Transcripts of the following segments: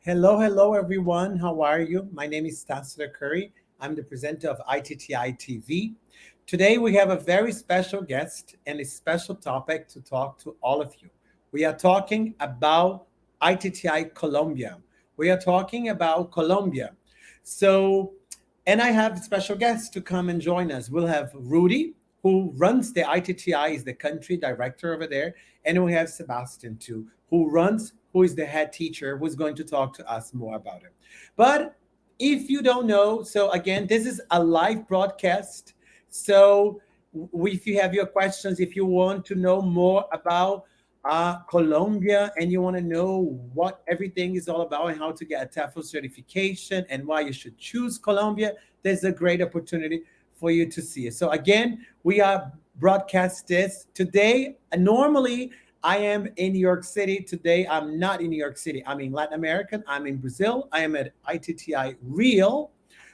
Hello, hello, everyone. How are you? My name is TESOL Curry. I'm the presenter of ITTI TV. Today, we have a very special guest and a special topic to talk to all of you. We are talking about ITTI Colombia. We are talking about Colombia. So, and I have special guests to come and join us. We'll have Rudy, who runs the ITTI, is the country director over there, and we have Sebastian too, who is the head teacher, who's going to talk to us more about it. But if you don't know, so again, this is a live broadcast. So if you have your questions, if you want to know more about Colombia and you want to know what everything is all about and how to get a TEFL certification and why you should choose Colombia, there's a great opportunity for you to see it. So again, we are broadcast this today. Normally, I am in New York City. Today, I'm not in New York City. I'm in Latin America. I'm in Brazil. I am at ITTI Rio.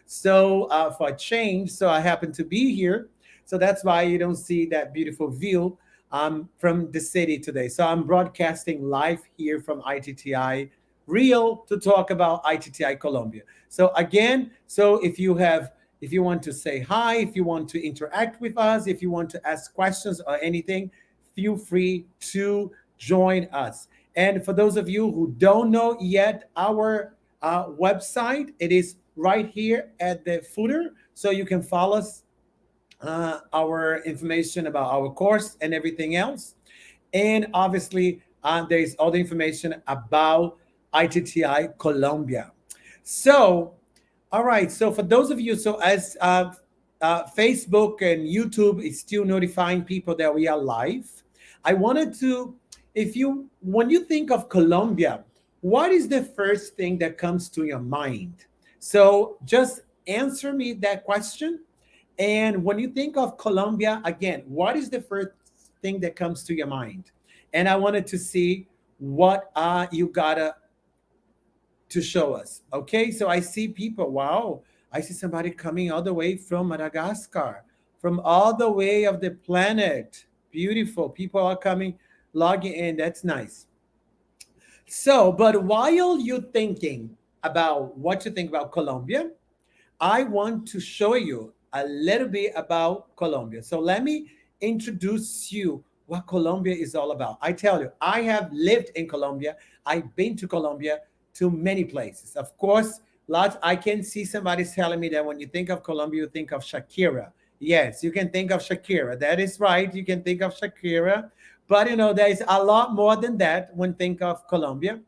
So for a change, so I happen to be here. So that's why you don't see that beautiful view from the city today. So I'm broadcasting live here from ITTI Rio to talk about ITTI Colombia. So again, so if you want to say hi, if you want to interact with us, if you want to ask questions or anything, feel free to join us. And for those of you who don't know yet our website, it is right here at the footer. So you can follow us, our information about our course and everything else. And obviously, there's all the information about ITTI Colombia. So, all right. So for those of you, so as Facebook and YouTube is still notifying people that we are live, I wanted to, when you think of Colombia, what is the first thing that comes to your mind? So just answer me that question. And when you think of Colombia, again, what is the first thing that comes to your mind? And I wanted to see what you got to show us. Okay, so I see people, wow, I see somebody coming all the way from Madagascar, from all the way of the planet. Beautiful. People are coming, logging in. That's nice. So, but while you're thinking about what you think about Colombia, I want to show you a little bit about Colombia. So let me introduce you what Colombia is all about. I tell you, I have lived in Colombia. I've been to Colombia, to many places. Of course, lots. I can see somebody telling me that when you think of Colombia, you think of Shakira. Yes, you can think of Shakira. That is right. You can think of Shakira. But, there is a lot more than that when think of Colombia.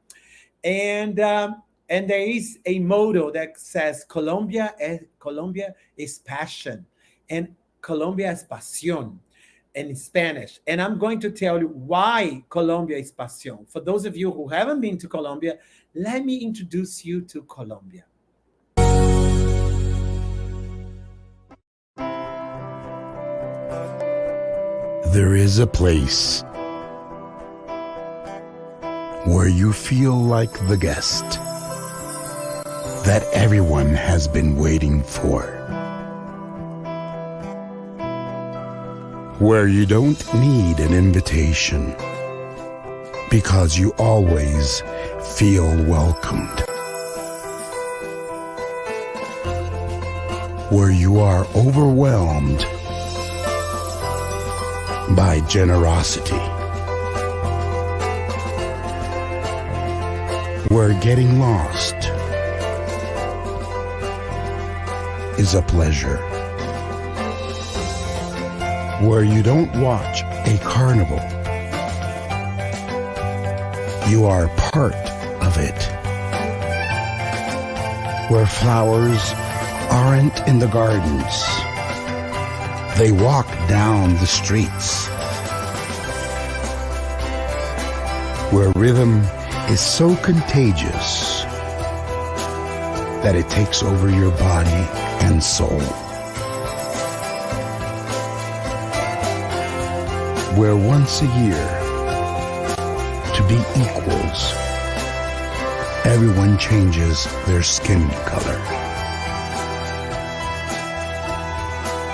And there is a motto that says Colombia is passion, and Colombia es pasión in Spanish. And I'm going to tell you why Colombia is pasión. For those of you who haven't been to Colombia, let me introduce you to Colombia. There is a place where you feel like the guest that everyone has been waiting for, where you don't need an invitation because you always feel welcomed, where you are overwhelmed by generosity, where getting lost is a pleasure, where you don't watch a carnival, you are part of it, where flowers aren't in the gardens, they walk down the streets, where rhythm is so contagious that it takes over your body and soul, where once a year, to be equals, everyone changes their skin color.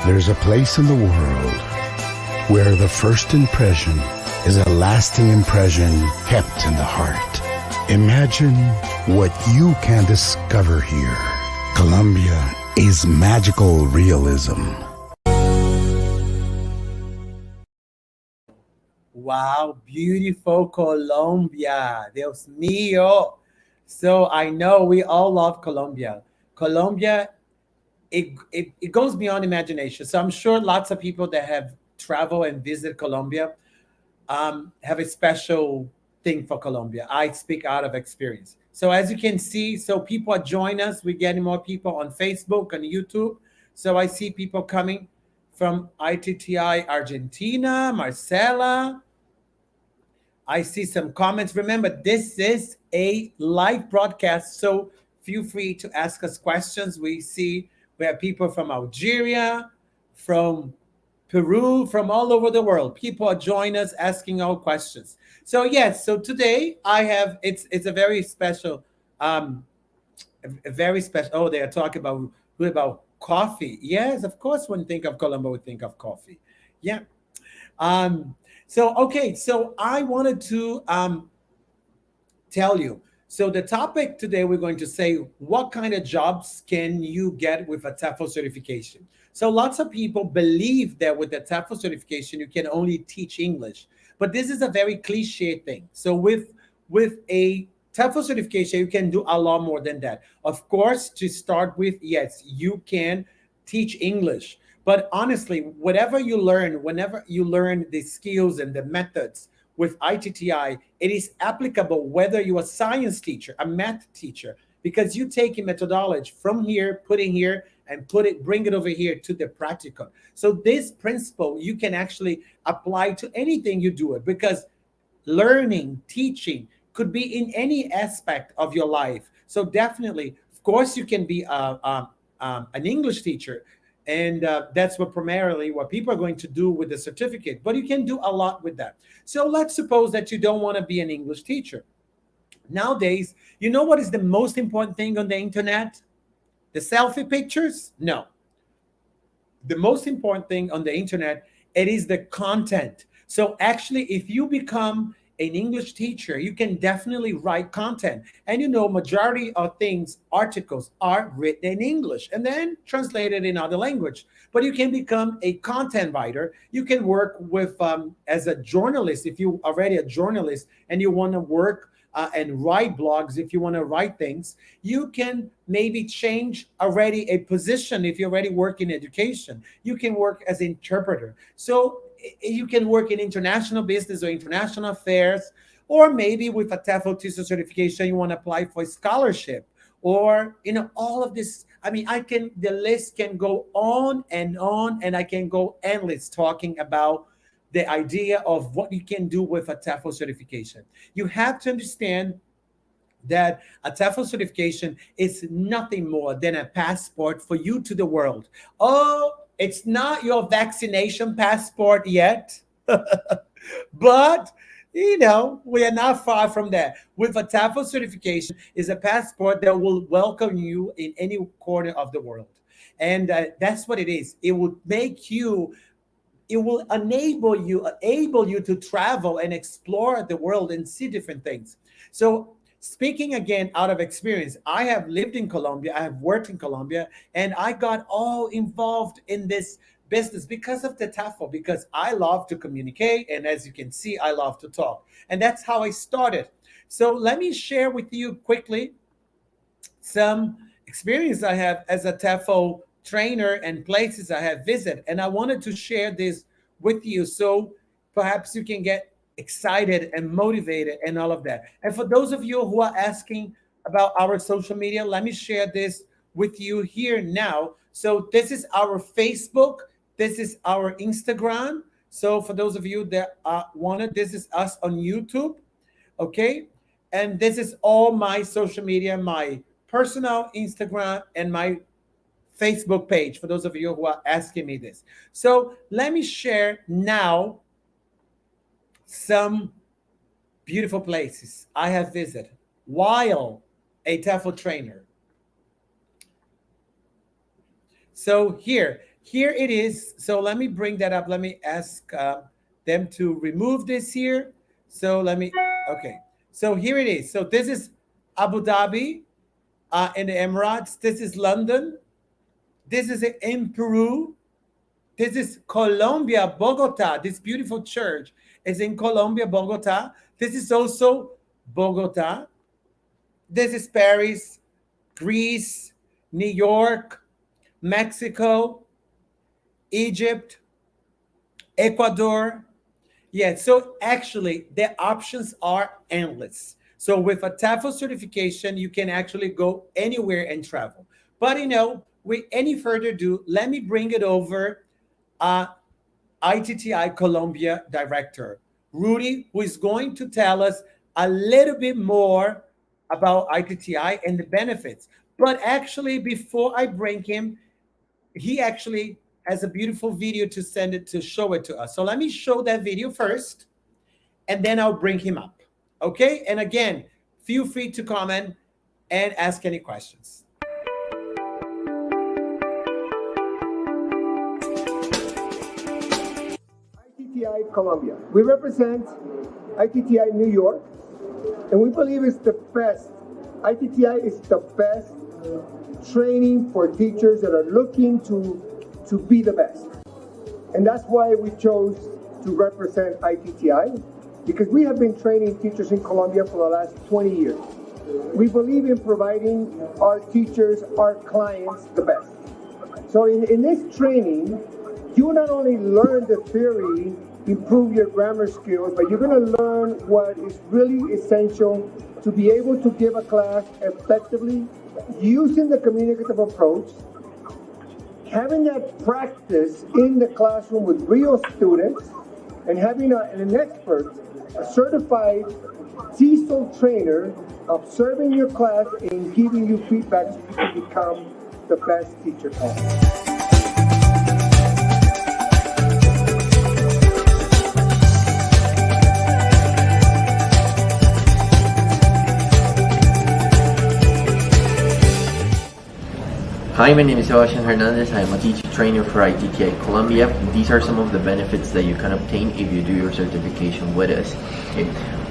There's a place in the world where the first impression is a lasting impression kept in the heart. Imagine what you can discover here. Colombia is magical realism. Wow, beautiful Colombia. Dios mío. So I know we all love Colombia. Colombia, it goes beyond imagination. So I'm sure lots of people that have traveled and visited Colombia have a special thing for Colombia. I speak out of experience. So as you can see, so people are joining us. We're getting more people on Facebook and YouTube. So I see people coming from ITTI Argentina, Marcela. I see some comments. Remember, this is a live broadcast, so feel free to ask us questions. We see we have people from Algeria, from Peru, from all over the world. People are joining us asking our questions. So yes, so today I have it's a very special a very special. Oh, they are talking about coffee. Yes, of course. When we think of Colombo, we think of coffee. Yeah. Um, so okay, so I wanted to tell you. So the topic today we're going to say what kind of jobs can you get with a TEFL certification. So lots of people believe that with the TEFL certification you can only teach English, but this is a very cliche thing. So with a TEFL certification you can do a lot more than that. Of course, to start with, yes, you can teach English, but honestly, whatever you learn, whenever you learn the skills and the methods with ITTI, it is applicable whether you're a science teacher, a math teacher, because you take a methodology from here, put it here, and bring it over here to the practical. So this principle you can actually apply to anything you do it, because learning, teaching could be in any aspect of your life. So definitely, of course, you can be an English teacher, and that's what primarily what people are going to do with the certificate. But you can do a lot with that. So let's suppose that you don't want to be an English teacher. Nowadays, you know what is the most important thing on the internet? The selfie pictures? No, the most important thing on the internet, it is the content. So actually, if you become an English teacher, you can definitely write content. And you know, majority of things, articles are written in English and then translated in other language. But you can become a content writer. You can work with as a journalist. If you already a journalist and you want to work and write blogs, if you want to write things, you can maybe change already a position. If you already work in education, you can work as interpreter. So you can work in international business or international affairs, or maybe with a TESOL certification, you want to apply for a scholarship, or all of this. I mean, the list can go on, and I can go endless talking about the idea of what you can do with a TEFL certification. You have to understand that a TEFL certification is nothing more than a passport for you to the world. Oh, it's not your vaccination passport yet, but we are not far from that. With a TEFL certification is a passport that will welcome you in any corner of the world. And that's what it is. It will enable you to travel and explore the world and see different things. So speaking again out of experience, I have lived in Colombia, I have worked in Colombia, and I got all involved in this business because of the TEFL, because I love to communicate, and as you can see, I love to talk. And that's how I started. So let me share with you quickly some experience I have as a TEFL trainer and places I have visited. And I wanted to share this with you so perhaps you can get excited and motivated and all of that. And for those of you who are asking about our social media, let me share this with you here now. So this is our Facebook, this is our Instagram. So for those of you that wanted, this is us on YouTube, okay? And this is all my social media, my personal Instagram and my Facebook page, for those of you who are asking me this. So let me share now some beautiful places I have visited while a TEFL trainer. So here it is. So let me bring that up. Let me ask them to remove this here. So okay. So here it is. So this is Abu Dhabi in the Emirates. This is London. This is in Peru. This is Colombia, Bogota. This beautiful church is in Colombia, Bogota. This is also Bogota. This is Paris, Greece, New York, Mexico, Egypt, Ecuador. Yeah, so actually the options are endless. So with a TEFL certification, you can actually go anywhere and travel. But with any further ado, let me bring it over uh, ITTI Colombia director, Rudy, who is going to tell us a little bit more about ITTI and the benefits. But actually, before I bring him, he actually has a beautiful video to send it to show it to us. So let me show that video first, and then I'll bring him up. Okay? And again, feel free to comment and ask any questions. ITTI Colombia. We represent ITTI New York, and we believe it's the best. ITTI is the best training for teachers that are looking to be the best. And that's why we chose to represent ITTI, because we have been training teachers in Colombia for the last 20 years. We believe in providing our teachers, our clients, the best. So in this training, you not only learn the theory, improve your grammar skills, but you're going to learn what is really essential to be able to give a class effectively, using the communicative approach, having that practice in the classroom with real students, and having an expert, a certified TESOL trainer, observing your class and giving you feedback so you can become the best teacher possible. Hi, my name is Sebastian Hernandez. I am a teacher trainer for ITTI Colombia. These are some of the benefits that you can obtain if you do your certification with us. Okay.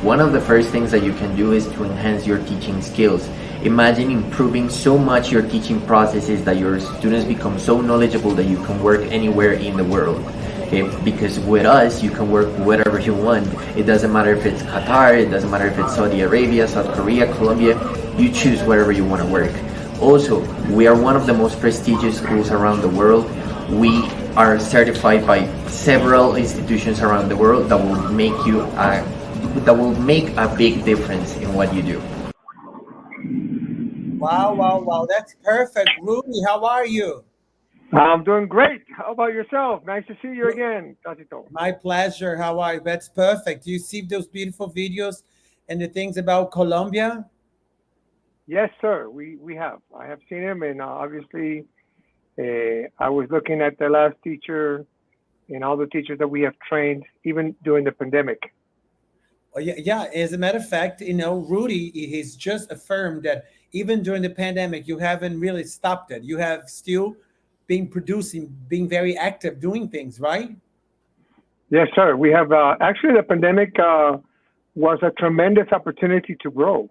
One of the first things that you can do is to enhance your teaching skills. Imagine improving so much your teaching processes that your students become so knowledgeable that you can work anywhere in the world. Okay? Because with us, you can work wherever you want. It doesn't matter if it's Qatar, it doesn't matter if it's Saudi Arabia, South Korea, Colombia. You choose wherever you want to work. Also, we are one of the most prestigious schools around the world. We are certified by several institutions around the world that will make a big difference in what you do. Wow, wow, wow. That's perfect. Rudy, how are you? I'm doing great. How about yourself? Nice to see you again, Tatito. My pleasure. How are you? That's perfect. You see those beautiful videos and the things about Colombia? Yes, sir. We have. I have seen him, and obviously, I was looking at the last teacher and all the teachers that we have trained, even during the pandemic. Oh, yeah, yeah. As a matter of fact, Rudy, he's just affirmed that even during the pandemic, you haven't really stopped it. You have still been producing, being very active, doing things, right? Yes, sir. We have actually the pandemic was a tremendous opportunity to grow.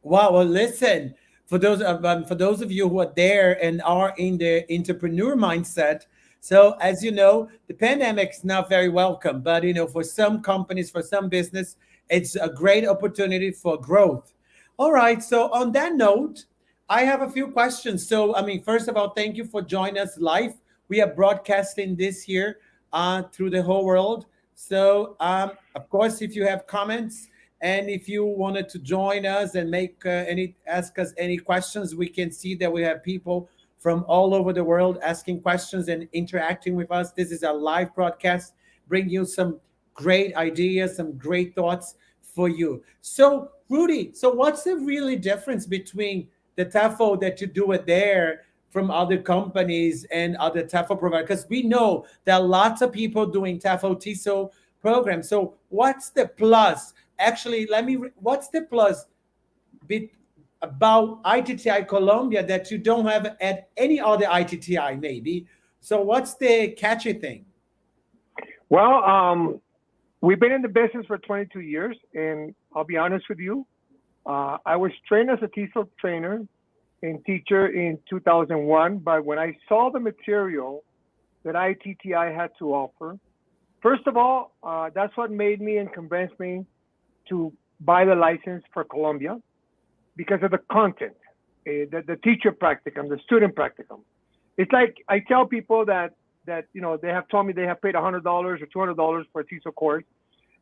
Wow. Well, listen, for those of you who are there and are in the entrepreneur mindset. So as you know, the pandemic is not very welcome, but for some companies, for some business, it's a great opportunity for growth. All right. So on that note, I have a few questions. So first of all, thank you for joining us live. We are broadcasting this here through the whole world. So of course, if you have comments, and if you wanted to join us and ask us any questions, we can see that we have people from all over the world asking questions and interacting with us. This is a live broadcast, bring you some great ideas, some great thoughts for you. So, Rudy, so what's the really difference between the TEFL that you do it there from other companies and other TEFL providers? Because we know there are lots of people doing TEFL, TESOL programs. So what's the plus? Actually, what's the plus about ITTI Colombia that you don't have at any other ITTI maybe? So what's the catchy thing? Well, We've been in the business for 22 years, and I'll be honest with you. I was trained as a TESOL trainer and teacher in 2001, but when I saw the material that ITTI had to offer, first of all, that's what made me and convinced me to buy the license for Colombia because of the content, the teacher practicum, the student practicum. It's like I tell people that they have told me they have paid $100 or $200 for a TESOL course,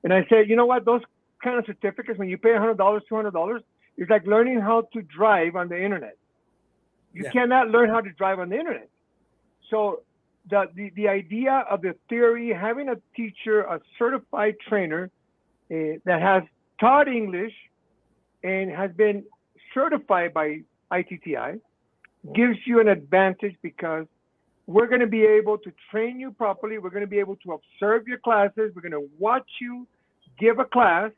and I say, you know what, those kind of certificates, when you pay $100, $200, it's like learning how to drive on the internet. You cannot learn how to drive on the internet. So the idea of the theory, having a teacher, a certified trainer that has taught English and has been certified by ITTI gives you an advantage because we're going to be able to train you properly. We're going to be able to observe your classes. We're going to watch you give a class,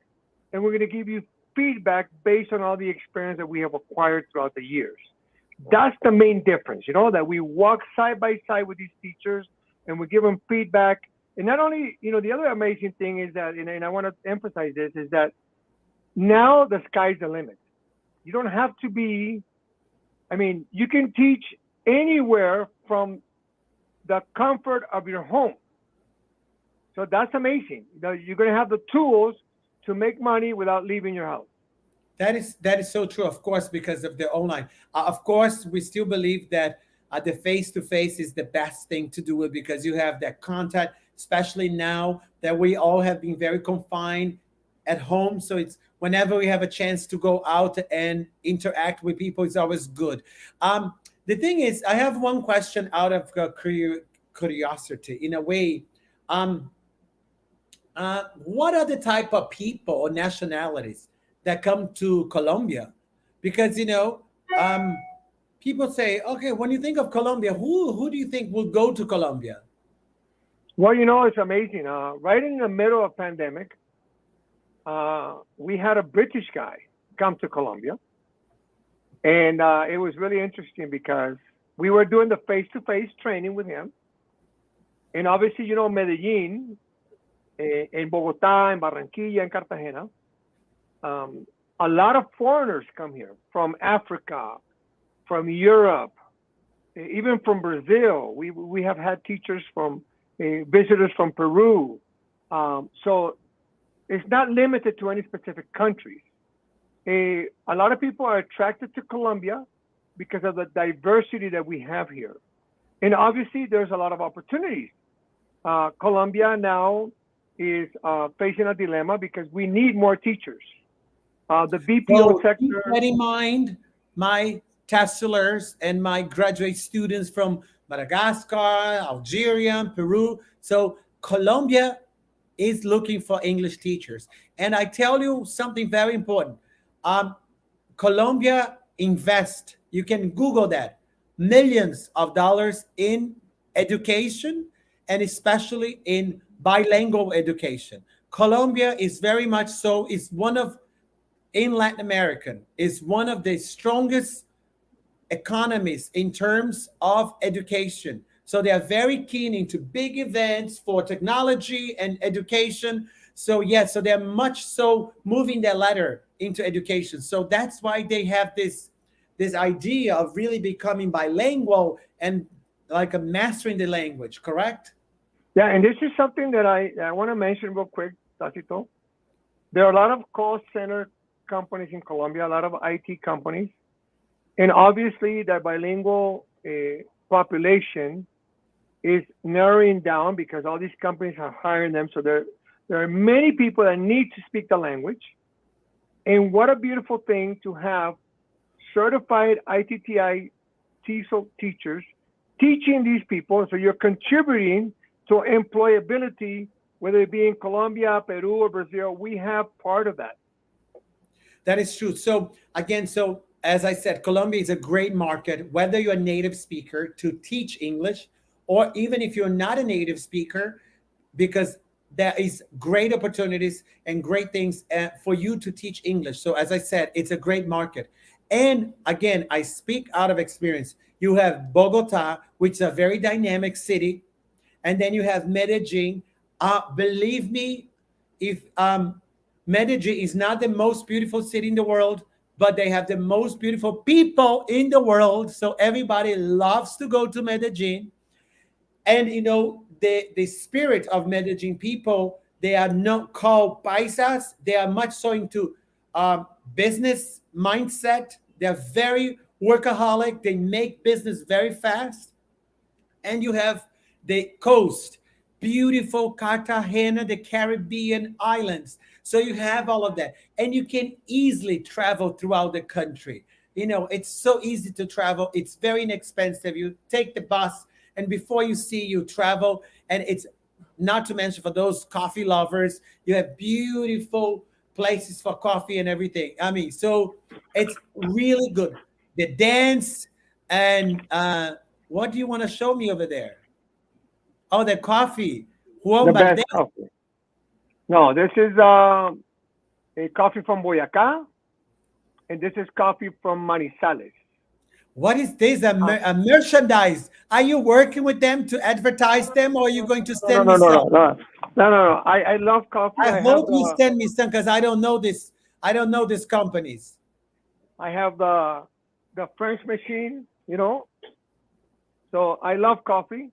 and we're going to give you feedback based on all the experience that we have acquired throughout the years. That's the main difference, that we walk side by side with these teachers and we give them feedback. And not only, the other amazing thing is that, and I want to emphasize this, is that now the sky's the limit. You don't have to be, you can teach anywhere from the comfort of your home. So that's amazing. You're going to have the tools to make money without leaving your house. That is so true, of course, because of the online. Of course, we still believe that the face-to-face is the best thing to do it because you have that contact, especially now that we all have been very confined at home. So it's whenever we have a chance to go out and interact with people, it's always good. The thing is, I have one question out of curiosity, in a way. What are the type of people or nationalities that come to Colombia? Because, people say, okay, when you think of Colombia, who do you think will go to Colombia? Well, it's amazing. Right in the middle of pandemic, we had a British guy come to Colombia. And it was really interesting because we were doing the face-to-face training with him. And obviously, Medellin, in Bogota, in Barranquilla, in Cartagena, a lot of foreigners come here from Africa, from Europe, even from Brazil. We have had teachers visitors from Peru. So it's not limited to any specific countries. A lot of people are attracted to Colombia because of the diversity that we have here. And obviously, there's a lot of opportunities. Colombia now is facing a dilemma because we need more teachers. The BPO sector. Keep that in mind, my TESOLers and my graduate students from Madagascar, Algeria, Peru. So Colombia is looking for English teachers. And I tell you something very important. Colombia invest, you can Google that, millions of dollars in education and especially in bilingual education. Colombia is very much so, in Latin America, is one of the strongest economies in terms of education. So they are very keen into big events for technology and education. So so they're much so moving their ladder into education. So that's why they have this idea of really becoming bilingual and like a mastering the language, correct? Yeah, and this is something that I want to mention real quick, Tacito. There are a lot of call center companies in Colombia, a lot of IT companies, and obviously the bilingual population is narrowing down because all these companies are hiring them. So there are many people that need to speak the language. And what a beautiful thing to have certified ITTI TESOL teachers teaching these people. So you're contributing to employability, whether it be in Colombia, Peru, or Brazil. We have part of that. That is true. So again, as I said, Colombia is a great market, whether you're a native speaker to teach English, or even if you're not a native speaker, because there is great opportunities and great things for you to teach English. So as I said, it's a great market. And again, I speak out of experience. You have Bogota, which is a very dynamic city. And then you have Medellin. Believe me, if Medellin is not the most beautiful city in the world, but they have the most beautiful people in the world. So everybody loves to go to Medellin. And the spirit of Medellin people, they are not called paisas. They are much so into business mindset. They're very workaholic. They make business very fast. And you have the coast, beautiful Cartagena, the Caribbean islands. So you have all of that, and you can easily travel throughout the country. It's so easy to travel. It's very inexpensive. You take the bus, and before you see, you travel, and it's not to mention for those coffee lovers, you have beautiful places for coffee and everything. I mean, so it's really good. The dance and what do you want to show me over there? Oh, the coffee. The Juan best Valdez. coffee. No, this is a coffee from Boyacá, and this is coffee from Manizales. What is this? Uh, A merchandise? Are you working with them to advertise them, or are you going to no, send no, me no, some? no, no, no, no, no. I love coffee. I hope you send me some because I don't know this. I don't know these companies. I have the French machine. So I love coffee.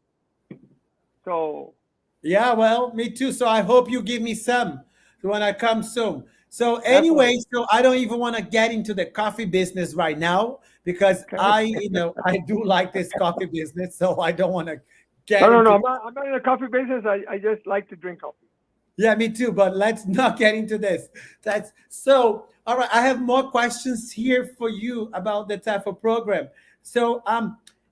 So Yeah, well, me too. So I hope you give me some when I come soon. So anyway, definitely. so I don't even want to get into the coffee business right now because Okay. I do like this coffee business, so I don't want to No, get no, no. into. I'm not in the coffee business. I just like to drink coffee. Yeah, me too. But let's not get into this. That's so. All right, I have more questions here for you about the TEFL program. So,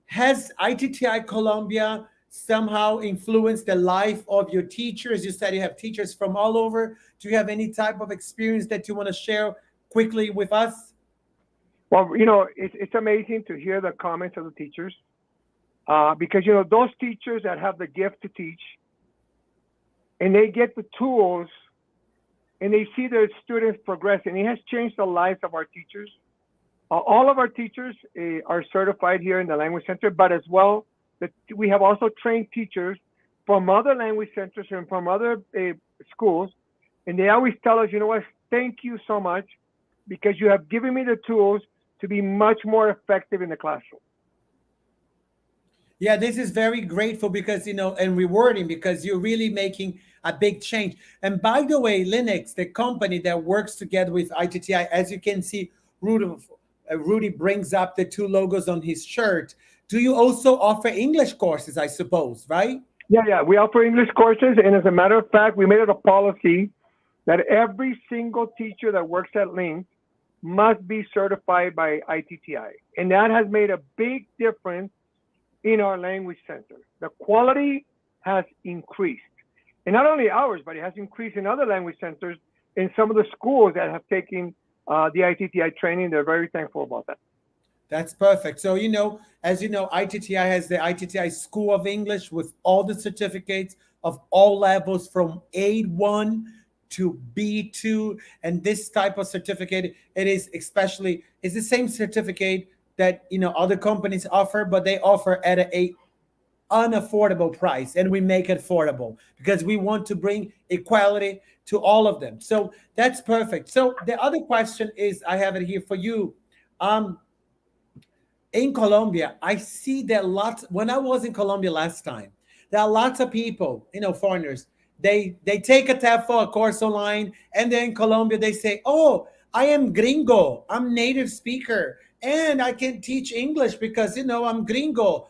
has ITTI Colombia somehow influenced the life of your teachers? You said you have teachers from all over. Do you have any type of experience that you want to share quickly with us? Well, it's amazing to hear the comments of the teachers because those teachers that have the gift to teach and they get the tools and they see their students progress, and it has changed the lives of our teachers. All of our teachers are certified here in the Language Center, but as well, we have also trained teachers from other language centers and from other schools, and they always tell us, what, thank you so much because you have given me the tools to be much more effective in the classroom. Yeah, this is very grateful because, and rewarding because you're really making a big change. And by the way, Linux, the company that works together with ITTI, as you can see, Rudy brings up the two logos on his shirt. Do you also offer English courses, I suppose, right? Yeah. We offer English courses. And as a matter of fact, we made it a policy that every single teacher that works at Link must be certified by ITTI. And that has made a big difference in our language center. The quality has increased. And not only ours, but it has increased in other language centers in some of the schools that have taken the ITTI training. They're very thankful about that. That's perfect. So, as you know, ITTI has the ITTI School of English with all the certificates of all levels from A1 to B2. And this type of certificate, it's the same certificate that, other companies offer, but they offer at a unaffordable price, and we make it affordable because we want to bring equality to all of them. So that's perfect. So the other question is, I have it here for you. In Colombia, I see that lots. When I was in Colombia last time, there are lots of people, foreigners. They take a TEFL, a course online, and then in Colombia they say, "Oh, I am gringo. I'm native speaker, and I can teach English because I'm gringo."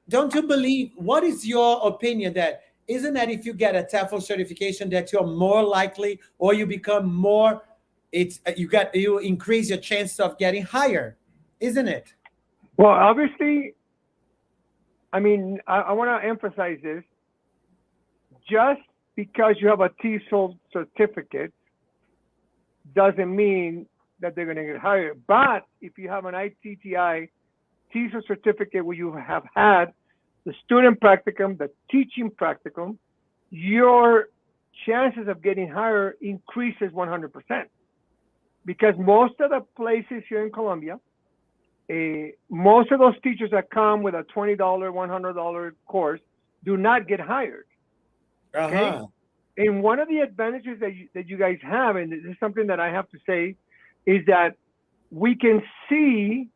Don't you believe? What is your opinion that? Isn't that if you get a TEFL certification that you're more likely, or you become more, you increase your chance of getting higher, isn't it? Well, obviously, I want to emphasize this. Just because you have a TESOL certificate doesn't mean that they're going to get hired. But if you have an ITTI TESOL certificate where you have had the student practicum, the teaching practicum, your chances of getting hired increases 100%. Because most of the places here in Colombia, most of those teachers that come with a $20, $100 course do not get hired. Okay. Uh-huh. And one of the advantages that you guys have, and this is something that I have to say, is that we can see,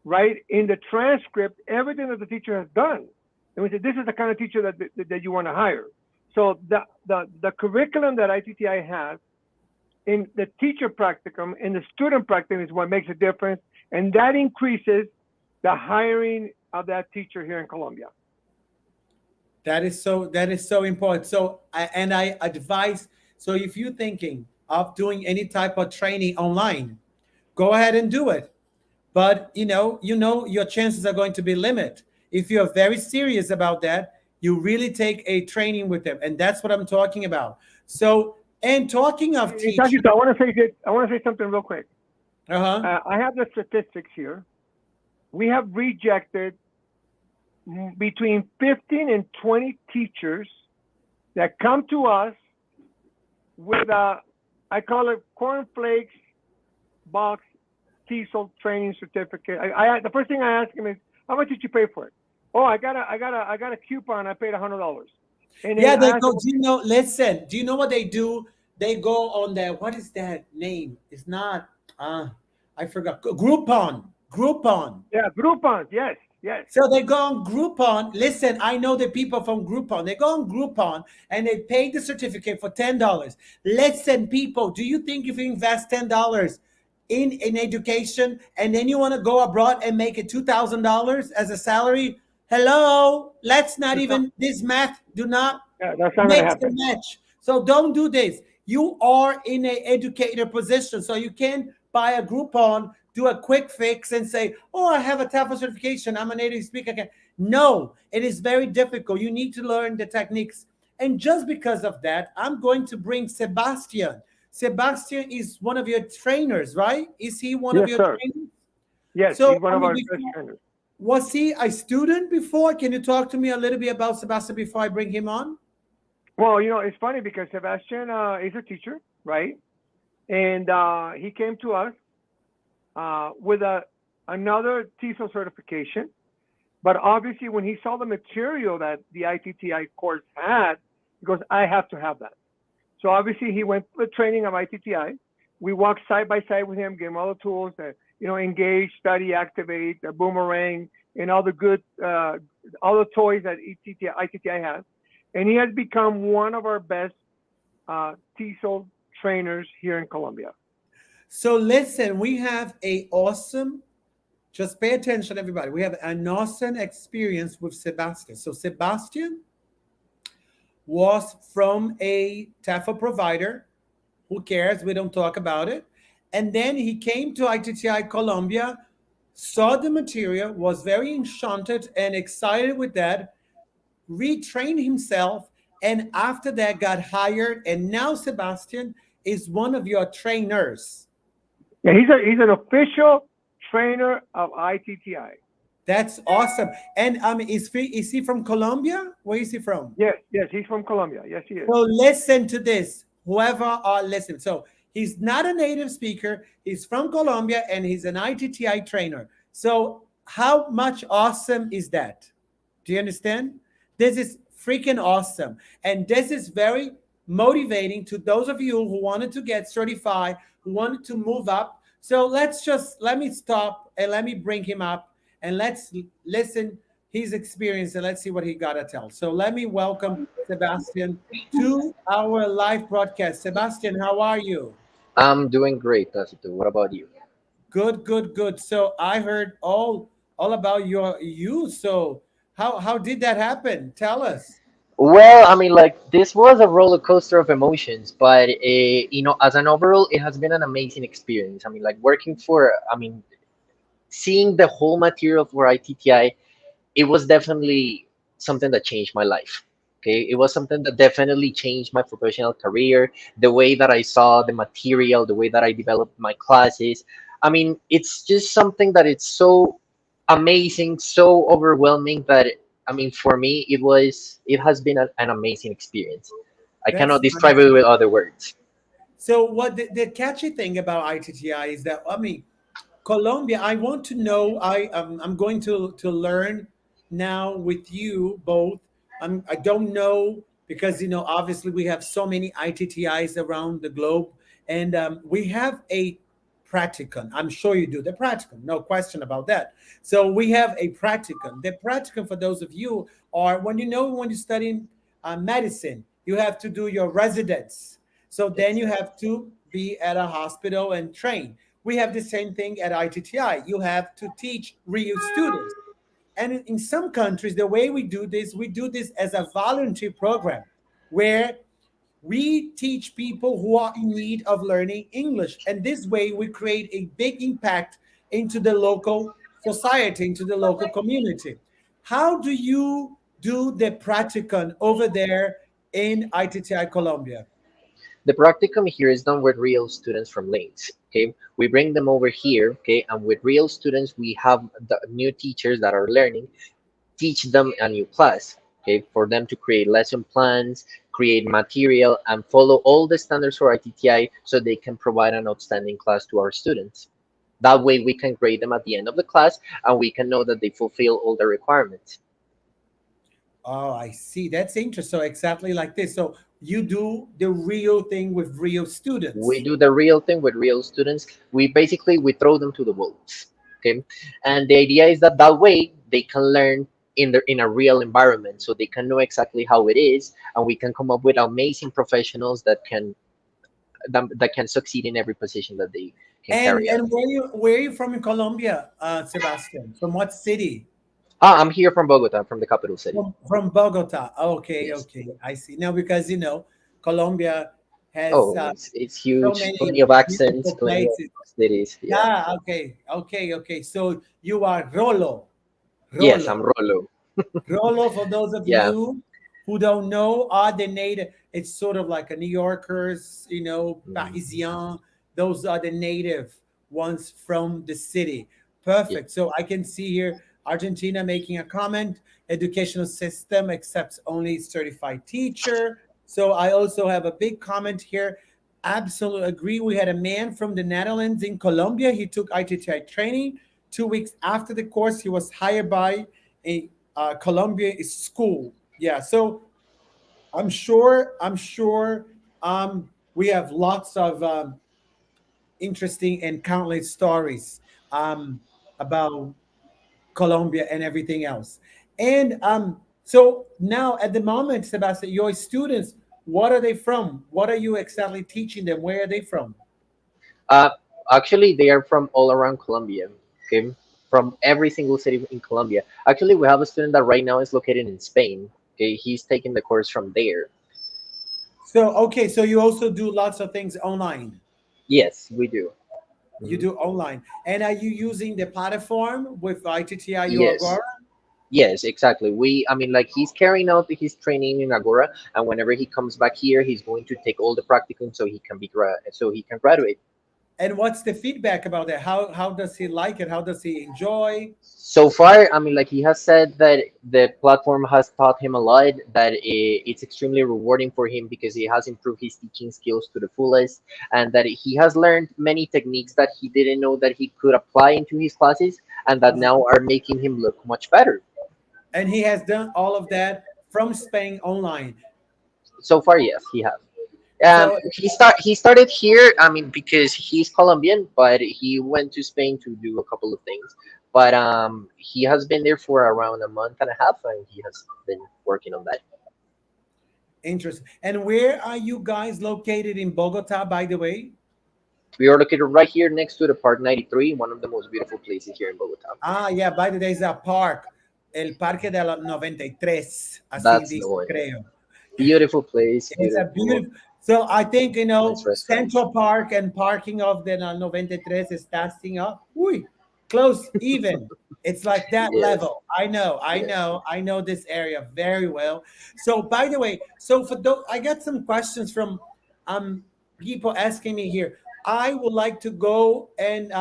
right, in the transcript everything that the teacher has done. And we say, this is the kind of teacher that you want to hire. So the curriculum that ITTI has in the teacher practicum and the student practicum is what makes a difference. And that increases the hiring of that teacher here in Colombia. That is so important. So I advise, so if you're thinking of doing any type of training online, go ahead and do it. But your chances are going to be limited. If you're very serious about that, you really take a training with them, and that's what I'm talking about. So, and talking of teaching, I want to say this. I want to say something real quick. uh-huh. I have the statistics here. We have rejected between 15 and 20 teachers that come to us with I call it cornflakes box TESOL training certificate. The first thing I ask him is, how much did you pay for it? Oh, I got a coupon. I paid $100. And Yeah, they I go. Listen, do you know what they do? They go on there. What is that name? It's not. I forgot. Groupon. Groupon. Yeah, Groupons. Yes, yes. So they go on Groupon. Listen, I know the people from Groupon. They go on Groupon and they pay the certificate for $10. Listen, people, do you think if you invest $10 in education and then you want to go abroad and make it $2,000 as a salary? Hello, let's not even this math do not Yeah, that's not going to make the happen. match. So don't do this. You are in an educator position, so you can't buy a Groupon, do a quick fix, and say, "Oh, I have a TEFL certification. I'm a native speaker." No, it is very difficult. You need to learn the techniques, and just because of that, I'm going to bring Sebastian. Sebastian is one of your trainers, right? Is he one of Yes, your sir. trainers? Yes, So, he's one I of mean, our best trainers. was he a student before? Can you talk to me a little bit about Sebastian before I bring him on? Well, it's funny because Sebastian is a teacher, right? And he came to us with another TESOL certification. But obviously, when he saw the material that the ITTI course had, he goes, I have to have that. So obviously, he went to the training of ITTI. We walked side by side with him, gave him all the tools that, engage, study, activate, the boomerang, and all the good, all the toys that ITTI has. And he has become one of our best TESOL trainers here in Colombia. So listen, we have just pay attention, everybody. We have an awesome experience with Sebastian. So Sebastian was from a TEFL provider. Who cares? We don't talk about it. And then he came to ITTI Colombia, saw the material, was very enchanted and excited with that, retrained himself, and after that got hired. And now Sebastian is one of your trainers. Yeah, he's an official trainer of ITTI. That's awesome. And is he from Colombia? Where is he from? Yes, he's from Colombia. Yes, he is. So listen to this, whoever are listening. So he's not a native speaker. He's from Colombia and he's an ITTI trainer. So how much awesome is that? Do you understand? This is freaking awesome. And this is very motivating to those of you who wanted to get certified, who wanted to move up. So let me stop and let me bring him up and let's listen his experience and let's see what he got to tell. So let me welcome Sebastian to our live broadcast. Sebastian, how are you? I'm doing great, Tacito. What about you? Good, good, good. So I heard all about you. So how did that happen? Tell us. Well, I mean, like this was a roller coaster of emotions, but as an overall, it has been an amazing experience. I mean, like seeing the whole material for ITTI, it was definitely something that changed my life. Okay, it was something that definitely changed my professional career, the way that I saw the material, the way that I developed my classes. I mean, it's just something that it's so amazing, so overwhelming that I mean, for me, it has been an amazing experience. I cannot That's describe it with other words. so what the catchy thing about ITTI is that Colombia, I want to know. I'm going to learn now with you both. I don't know because obviously we have so many ITTIs around the globe, and we have a practicum. I'm sure you do the practicum, no question about that. So we have a practicum. The practicum, for those of you, are when you're studying medicine, you have to do your residence. So then Yes. you have to be at a hospital and train. We have the same thing at ITTI. You have to teach real students. And in some countries, the way we do this as a volunteer program where we teach people who are in need of learning English. And this way, we create a big impact into the local society, into the local community. How do you do the practicum over there in ITTI Colombia? The practicum here is done with real students from Lanes. Okay, we bring them over here. Okay, and with real students, we have the new teachers that are learning, teach them a new class. Okay, for them to create lesson plans, create material, and follow all the standards for ITTI so they can provide an outstanding class to our students. That way, we can grade them at the end of the class and we can know that they fulfill all the requirements. Oh, I see. That's interesting. So exactly like this. So you do the real thing with real We students. do the real thing with real students. We throw them to the wolves. Okay, and the idea is that that way they can learn in a real environment, so they can know exactly how it is, and we can come up with amazing professionals that can succeed in every position that they can carry And out. where are you from in Colombia, Sebastian? From what city? I'm here from Bogota, from the capital city. From Bogota. Okay, Yes. okay, I see. Now, because Colombia has Oh, it's so huge. many Plenty of accents, beautiful plenty of places. cities. Yeah. Yeah. Okay. Okay. Okay. So you are Rolo. Yes, I'm Rolo. Rolo. Rolo, for those of Yeah. you who don't know, are the native. It's sort of like a New Yorkers, Mm, Parisien. Those are the native ones from the city. yeah. Perfect. So I can see here Argentina making a comment. Educational system accepts only certified teacher. So I also have a big comment here. Absolutely agree. We had a man from the Netherlands in Colombia. He took ITTI training. 2 weeks after the course, he was hired by a Columbia school. Yeah, so I'm sure we have lots of interesting and countless stories about Colombia and everything else. And so now at the moment, Sebastian, your students, what are they from? What are you exactly teaching them? Where are they from? Uh, Actually, they are from all around Colombia. Okay, from every single city in Colombia. Actually, we have a student that right now is located in Spain. Okay, he's taking the course from there. So okay, so you also do lots of things online. Yes, we do. You Mhm. do online. And are you using the platform with ITTIU Yes. Agora? Yes, exactly. I mean, like he's carrying out his training in Agora, and whenever he comes back here, he's going to take all the practicum so so he can graduate. And what's the feedback about that? How does he like it? How does he enjoy? So far, I mean, like he has said that the platform has taught him a lot, that it's extremely rewarding for him because he has improved his teaching skills to the fullest, and that he has learned many techniques that he didn't know that he could apply into his classes, and that now are making him look much better. And he has done all of that from Spain online. So far, yes, he has. So He started here. I mean, because he's Colombian, but he went to Spain to do a couple of things. But he has been there for around a month and a half, and he has been working on that. interesting. And where are you guys located in Bogota, by the way? We are located right here next to the Park 93, one of the most beautiful places here in Bogota. Ah, yeah, by the way, there's a park, El Parque de la 93, así That's the dice, one. creo. Beautiful place, It's a beautiful, beautiful. So I think nice restaurants. Central Park and parking of the 93 is starting up. Uy, close even. It's like that Yes, level. I know, I yes. know, I know this area very well. So by the way, so for those, I got some questions from um people asking me here. I would like to go and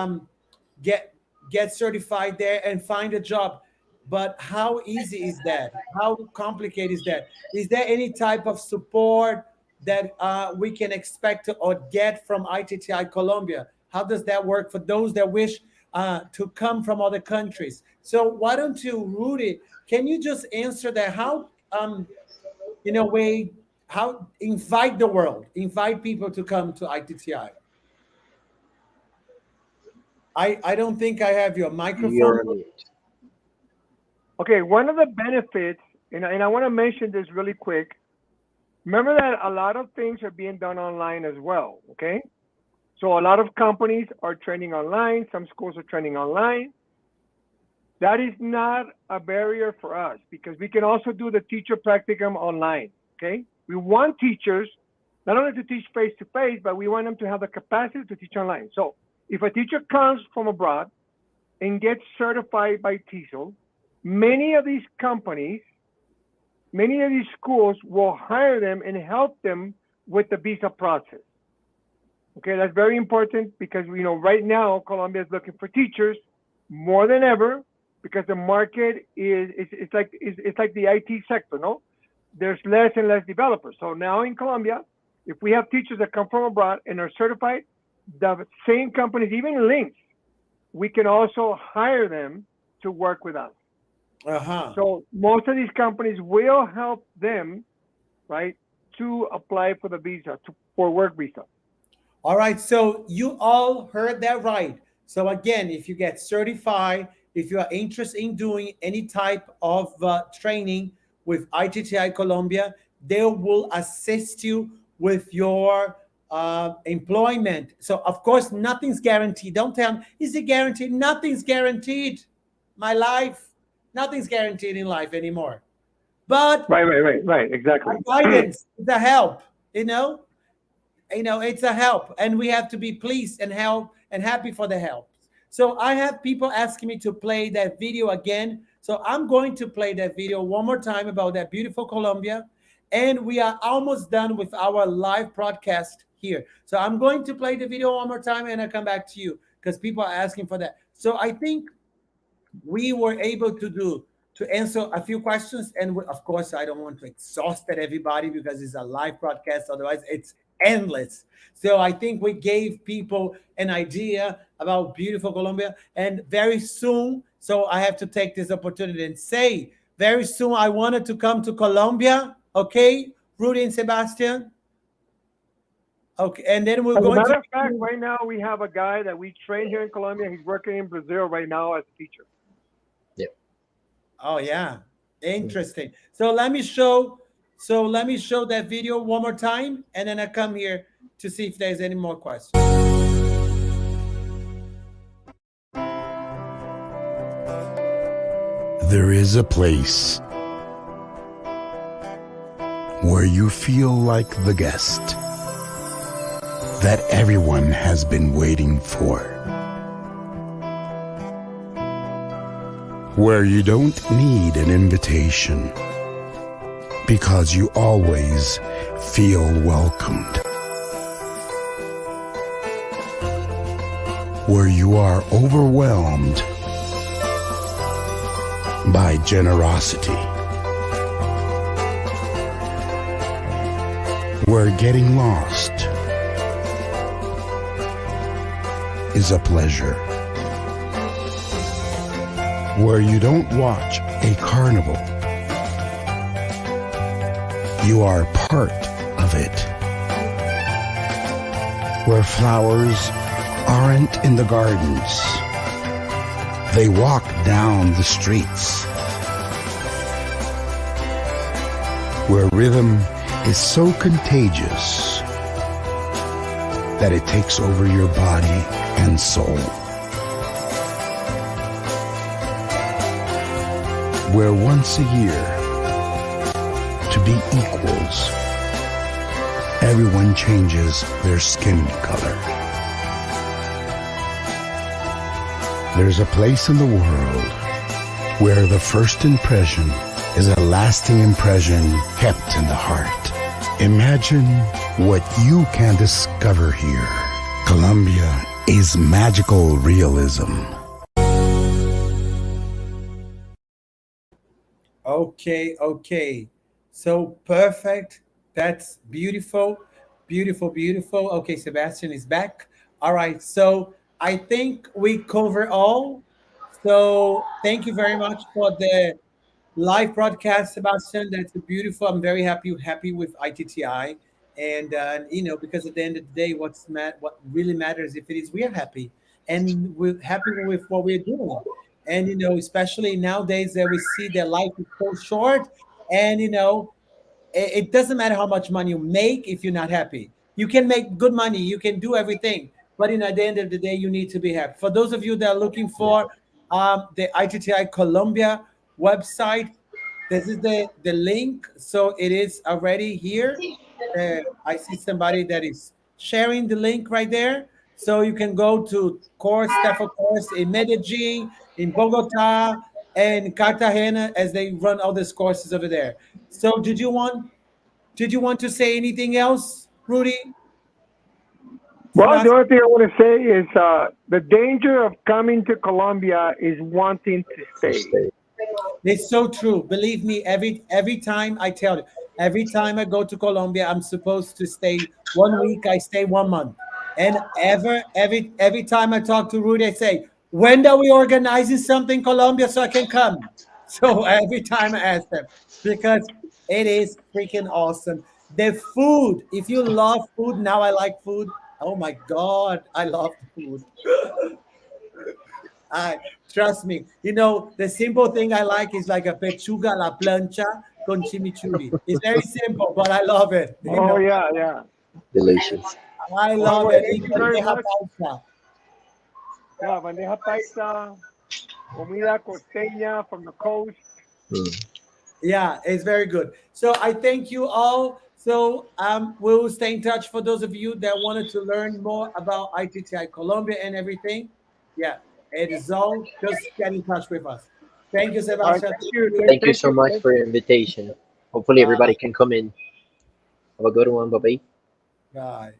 get get certified there and find a job. But how easy is that? How complicated is that? Is there any type of support that we can expect to, or get from ITTI Colombia? How does that work for those that wish to come from other countries? So why don't you, Rudy, can you just answer that? How in a way, how invite the world, invite people to come to ITTI. I don't think I have your microphone. You're on mute. Okay, one of the benefits, and I want to mention this really quick. Remember that a lot of things are being done online as well, okay? So a lot of companies are training online. Some schools are training online. That is not a barrier for us because we can also do the teacher practicum online, okay? We want teachers not only to teach face-to-face, but we want them to have the capacity to teach online. So if a teacher comes from abroad and gets certified by TESOL, many of these companies, many of these schools will hire them and help them with the visa process. Okay, that's very important because right now Colombia is looking for teachers more than ever because the market it's like the IT sector, no? There's less and less developers. So now in Colombia, if we have teachers that come from abroad and are certified, the same companies, even links, we can also hire them to work with us. Uh-huh. So most of these companies will help them, right, to apply for the visa, for work visa. All right, so you all heard that right. So again, if you get certified, if you are interested in doing any type of training with ITTI Colombia, they will assist you with your employment. So of course, nothing's guaranteed. Don't tell me, is it guaranteed? Nothing's guaranteed. My life, nothing's guaranteed in life anymore. But Right, exactly. guidance, the help, it's a help, and we have to be pleased and help and happy for the help. So I have people asking me to play that video again, so I'm going to play that video one more time about that beautiful Colombia, and we are almost done with our live broadcast here. So I'm going to play the video one more time and I'll come back to you because people are asking for that. So I think we were able to answer a few questions, and of course I don't want to exhaust everybody because it's a live broadcast, otherwise it's endless. So I think we gave people an idea about beautiful Colombia, and very soon, so I have to take this opportunity and say very soon I wanted to come to Colombia. Okay, Rudy and Sebastian. Okay, and then we're As a going matter to of fact, right now we have a guy that we train here in Colombia. He's working in Brazil right now as a teacher. Oh yeah, interesting. So let me show that video one more time, and then I come here to see if there's any more questions. There is a place where you feel like the guest that everyone has been waiting for. Where you don't need an invitation because you always feel welcomed. Where you are overwhelmed by generosity. Where getting lost is a pleasure. Where you don't watch a carnival, you are part of it. Where flowers aren't in the gardens, they walk down the streets. Where rhythm is so contagious that it takes over your body and soul. Where once a year, to be equals, everyone changes their skin color. There's a place in the world where the first impression is a lasting impression kept in the heart. Imagine what you can discover here. Colombia is magical realism. Okay. So perfect. That's beautiful. Okay, Sebastian is back. All right. So I think we cover all. So thank you very much for live broadcast, Sebastian. That's beautiful. I'm very happy with ITTI, and because at the end of the day, what really matters if it is we are happy and we're happy with what we're doing, and especially nowadays that we see that life is so short, and it doesn't matter how much money you make if you're not happy. You can make good money, you can do everything, but at the end of the day, you need to be happy. For those of you that are looking for the ITTI Colombia website, this is the link. So it is already here. I see somebody that is sharing the link right there. So you can go to course, TEFL course in Medellin, in Bogota, and Cartagena as they run all these courses over there. So did you want to say anything else, Rudy? Well, the Sebastian? only thing I want to say is the danger of coming to Colombia is wanting to stay. It's so true. Believe me, every time I tell you, every time I go to Colombia, I'm supposed to stay 1 week. I stay 1 month, and every time I talk to Rudy, I say, "When are we organizing something, Colombia, so I can come?" So every time I ask them, because it is freaking awesome. The food. If you love food, now I like food. Oh my God, I love food. I trust me. The simple thing I like is like a pechuga a la plancha con chimichurri. It's very simple, but I love it. Oh yeah, yeah. Delicious. I Oh, love well, it. thank Y you very bandeja much. paisa. Yeah, bandeja paisa, comida costeña from the coast. Mm. Yeah, it's very good. So I thank you all. So we'll stay in touch for those of you that wanted to learn more about ITTI Colombia and everything. Yeah, it is all. Just get in touch with us. Thank you, All right, Sebastian. thank Thank you, you. Thank you thank so you, much thank for you. your invitation. Hopefully Bye. everybody can come in. Have a good one. Bye bye. Bye.